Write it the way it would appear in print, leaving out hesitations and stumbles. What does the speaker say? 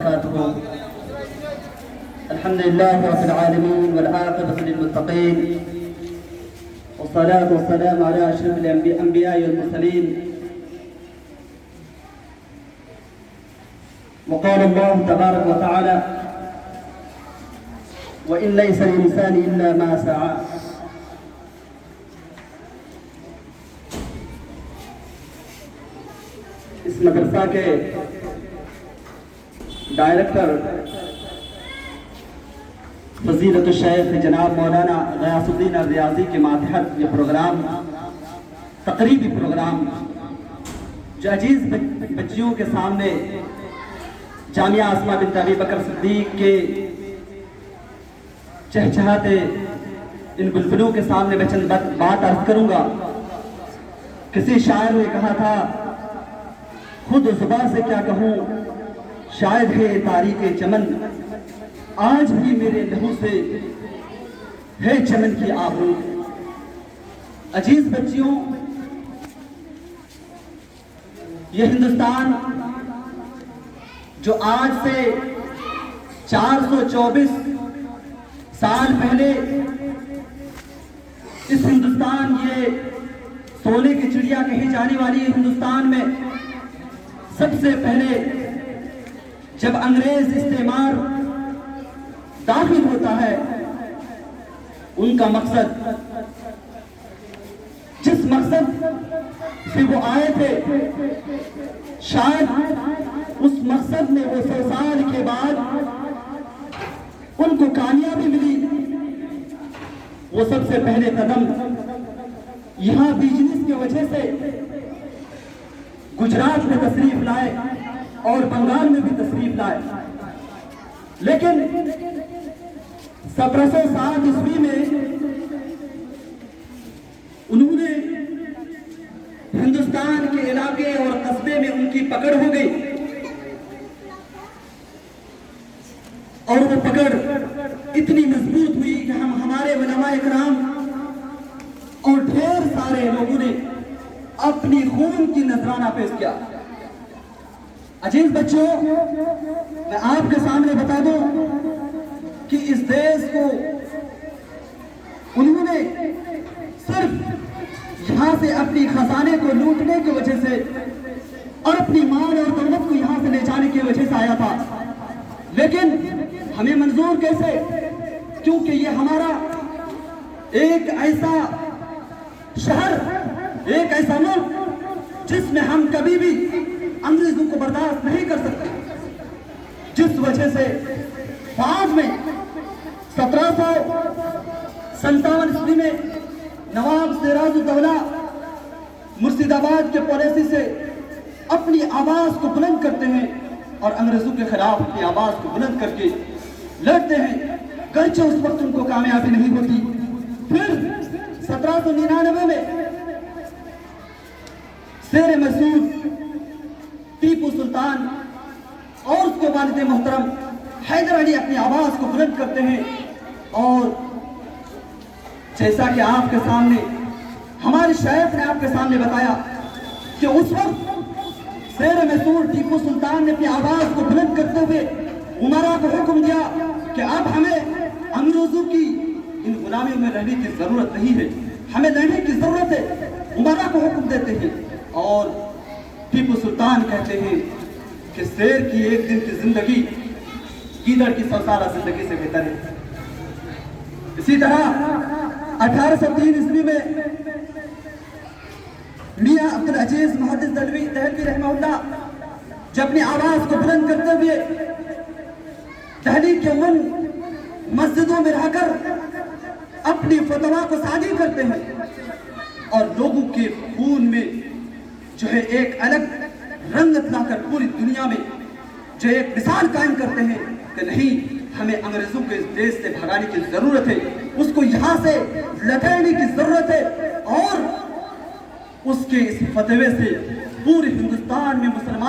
الحمد لله رب العالمين والعاقبة للمتقين والصلاة والسلام على أشرف الأنبياء والمرسلين. وقال الله تبارك وتعالى: وإن ليس للإنسان إلا ما سعى. اس مدرسہ کے ڈائریکٹر فضیلت الشیخ جناب مولانا غیاث الدین الریاضی کے ماتحت یہ پروگرام تقریبی پروگرام جو عزیز بچیوں کے سامنے جامعہ اسماء بنت ابی بکر صدیق کے چہچہاتے ان بلبلوں کے سامنے میں چند بات عرض کروں گا. کسی شاعر نے کہا تھا: خود زباں سے کیا کہوں، شاید ہے تاریخ چمن، آج بھی میرے لہو سے ہے چمن کی آبرو. عزیز بچیوں، یہ ہندوستان جو آج سے 424 سال پہلے اس ہندوستان، یہ سونے کی چڑیا کہی جانے والی ہندوستان میں سب سے پہلے جب انگریز استعمار داخل ہوتا ہے، ان کا مقصد، جس مقصد سے وہ آئے تھے، شاید اس مقصد میں وہ 100 سال کے بعد ان کو کامیابی ملی. وہ سب سے پہلے قدم یہاں بزنس کی وجہ سے گجرات میں تشریف لائے اور بنگال میں بھی تشریف لائے. لیکن 1760 عیسوی میں انہوں نے ہندوستان کے علاقے اور قصبے میں ان کی پکڑ ہو گئی، اور وہ پکڑ اتنی مضبوط ہوئی کہ ہمارے علماء اکرام اور ڈھیر سارے لوگوں نے اپنی خون کی نذرانہ پیش کیا. عزیز بچوں، میں آپ کے سامنے بتا دوں کہ اس دیش کو انہوں نے صرف یہاں سے اپنی خزانے کو لوٹنے کی وجہ سے اور اپنی مال اور دولت کو یہاں سے لے جانے کی وجہ سے آیا تھا. لیکن ہمیں منظور کیسے؟ کیونکہ یہ ہمارا ایک ایسا شہر، ایک ایسا ملک جس میں ہم کبھی بھی انگریزوں کو برداشت نہیں کر سکتے، جس وجہ سے بعد میں 1757 عیسوی میں نواب سراج الدولہ مرشد آباد کے پالیسی سے اپنی آواز کو بلند کرتے ہیں اور انگریزوں کے خلاف اپنی آواز کو بلند کر کے لڑتے ہیں، گرچہ اس وقت ان کو کامیابی نہیں ہوتی. پھر 1799 میں شیر مسعود ٹیپو سلطان اور اس کے والد محترم حیدر علی اپنی آواز کو بلند کرتے ہیں. اور جیسا کہ آپ کے سامنے ہمارے شیخ نے آپ کے سامنے بتایا کہ اس وقت شیر مسعود ٹیپو سلطان نے اپنی آواز کو بلند کرتے ہوئے امراء کو حکم دیا کہ اب ہمیں انگریزوں کی ان غلامیوں میں رہنے کی ضرورت نہیں ہے، ہمیں لڑنے کی ضرورت ہے. امراء کو حکم دیتے ہیں اور ٹیپو سلطان کہتے ہیں کہ شیر کی ایک دن کی زندگی گیدڑ کی 100 سالہ زندگی سے بہتر ہے. اسی طرح 1803 عیسوی میں میاں عبدالعزیز محدث دہلوی رحمہ اللہ جب اپنی آواز کو بلند کرتے ہوئے دہلی کے ان مسجدوں میں رہ کر اپنی فتوا کو صادر کرتے ہیں اور لوگوں کے خون میں جو ہے ایک الگ رنگ لا کر پوری دنیا میں جو ایک مثال قائم کرتے ہیں کہ نہیں، ہمیں انگریزوں کو اس دیش سے بھگانے کی ضرورت ہے، اس کو یہاں سے لٹانے کی ضرورت ہے. اور اس کے اس فتوے سے پورے ہندوستان میں مسلمان